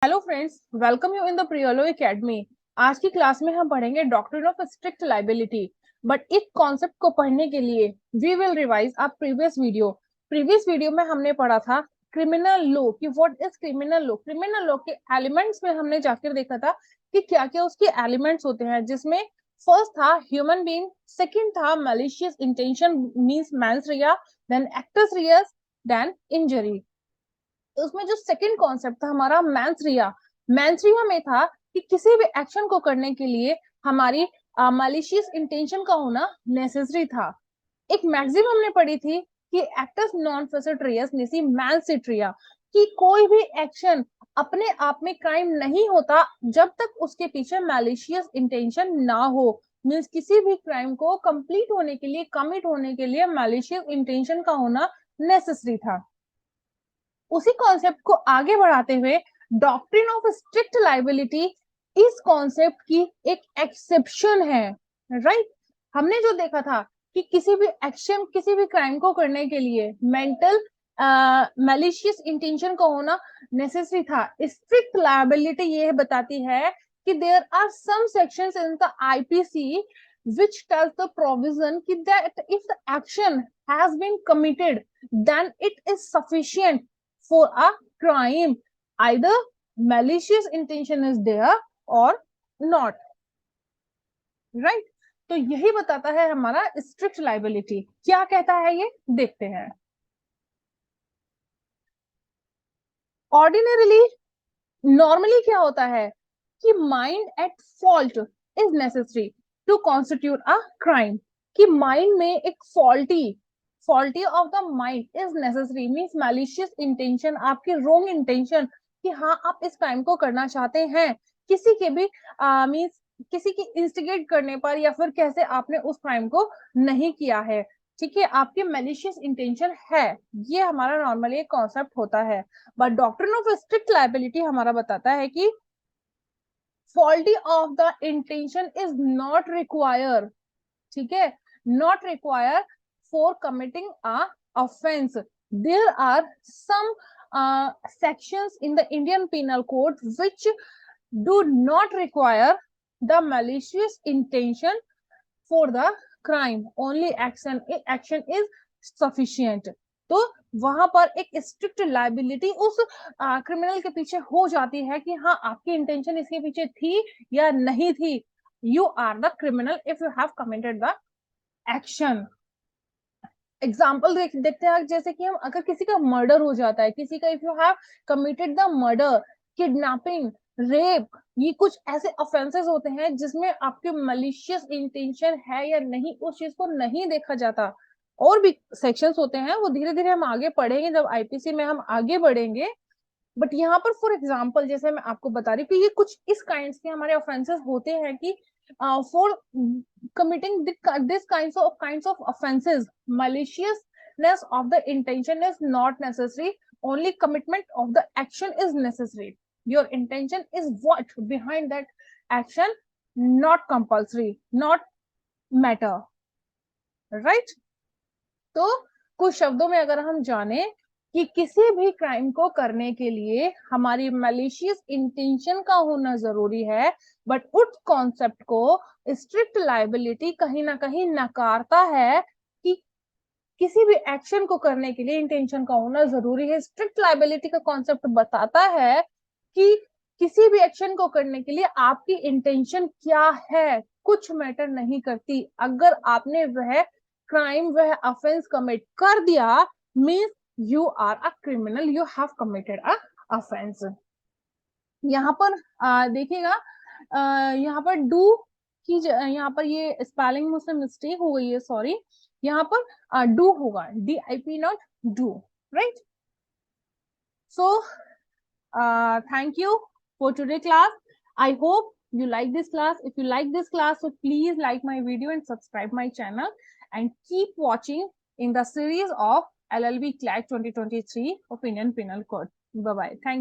Hello friends, welcome you in the प्रियोलो academy. आज की क्लास में हम पढ़ेंगे doctrine of strict liability. But इस कॉन्सेप्ट को पढ़ने के लिए वी विल रिवाइज आप प्रीवियस वीडियो में हमने पढ़ा था क्रिमिनल लॉ कि व्हाट इज क्रिमिनल लॉ के एलिमेंट्स में हमने जाकर देखा था कि क्या क्या उसके एलिमेंट्स होते हैं, जिसमें फर्स्ट था ह्यूमन बीइंग, सेकंड था मैलिशियस इंटेंशन मींस मैंस रिया, then acts Reis, then injury. उसमें जो सेकंड कॉन्सेप्ट था हमारा मैंसरिया में था कि किसी भी एक्शन को करने के लिए हमारी मैलिशियस इंटेंशन का होना नेसेसरी था। एक मैक्सिम हमने पढ़ी थी कि एक्टस नॉन फेसिट रियस निसी मैंसिट्रिया, कि कोई भी एक्शन अपने आप में क्राइम नहीं होता जब तक उसके पीछे मैलिशियस इंटेंशन ना हो। मीन्स किसी भी क्राइम को कंप्लीट होने के लिए, कमिट होने के लिए मैलिशियस इंटेंशन का होना नेसेसरी था। उसी कॉन्सेप्ट को आगे बढ़ाते हुए डॉक्ट्रिन ऑफ स्ट्रिक्ट लाइबिलिटी इस कॉन्सेप्ट की एक एक्सेप्शन है, राइट। हमने जो देखा था कि किसी भी एक्शन, किसी भी क्राइम को करने के लिए मेंटल मैलिशियस इंटेंशन का होना नेसेसरी था। स्ट्रिक्ट लाइबिलिटी ये बताती है कि there are some sections in the IPC which tells the provision that if the action has been committed then it is sufficient for a crime, either malicious intention is there or not, right। तो यही बताता है हमारा strict liability. क्या कहता है ये देखते हैं। ऑर्डिनरीली, नॉर्मली क्या होता है कि mind at fault is necessary to constitute a crime, कि माइंड में एक faulty of the mind is necessary means malicious intention, आपकी रोंग इंटेंशन कि हाँ आप इस क्राइम को करना चाहते हैं, किसी के भी मींस किसी की इंस्टिगेट करने पर या फिर कैसे आपने उस क्राइम को नहीं किया है, ठीक है, आपके मैलिशियस इंटेंशन है। ये हमारा नॉर्मली एक कॉन्सेप्ट होता है। But doctrine of strict liability हमारा बताता है कि faulty of the intention is not require, ठीक है, not require for committing a offence. There are some sections in the Indian Penal Code which do not require the malicious intention for the crime, only action is sufficient। तो वहां पर एक strict liability उस criminal के पीछे हो जाती है कि हाँ आपकी इंटेंशन इसके पीछे थी या नहीं थी। You are the criminal if you have committed the action. Example देखते हैं, जैसे कि हम अगर किसी का मर्डर हो जाता है, किसी का if you have committed the murder, kidnapping, rape, ये कुछ ऐसे ऑफेंसेस होते हैं जिसमें आपके मलिशियस इंटेंशन है या नहीं उस चीज को नहीं देखा जाता। और भी सेक्शंस होते हैं, वो धीरे धीरे हम आगे पढ़ेंगे जब आईपीसी में हम आगे बढ़ेंगे। बट यहाँ पर फॉर एग्जाम्पल जैसे मैं आपको बता रही हूँ कि ये कुछ इस काइंड के हमारे ऑफेंसेस होते हैं कि for committing this kinds of offenses, maliciousness of the intention is not necessary, only commitment of the action is necessary। your intention is what behind that action, not compulsory, not matter, right। तो कुछ शब्दों में अगर हम जाने कि किसी भी क्राइम को करने के लिए हमारी मैलिशियस इंटेंशन का होना जरूरी है, बट उस कॉन्सेप्ट को स्ट्रिक्ट लाइबिलिटी कहीं ना कहीं नकारता है कि किसी भी एक्शन को करने के लिए इंटेंशन का होना जरूरी है। स्ट्रिक्ट लाइबिलिटी का कॉन्सेप्ट बताता है कि किसी भी एक्शन को करने के लिए आपकी इंटेंशन क्या है कुछ मैटर नहीं करती। अगर आपने वह क्राइम, वह ऑफेंस कमिट कर दिया means you are a criminal, you have committed a offence. यहाँ पर देखिएगा, यहाँ पर डू की यहाँ पर ये स्पेलिंग मुझसे मिस्टेक हो गई है, सॉरी। यहाँ पर डू होगा, DIP not do, right. So thank you for today class। I hope you like this class। if you like this class, so please like my video and subscribe my channel and keep watching in the series of LLB CLAT 2023 of Indian Penal Code। Bye bye, thank you।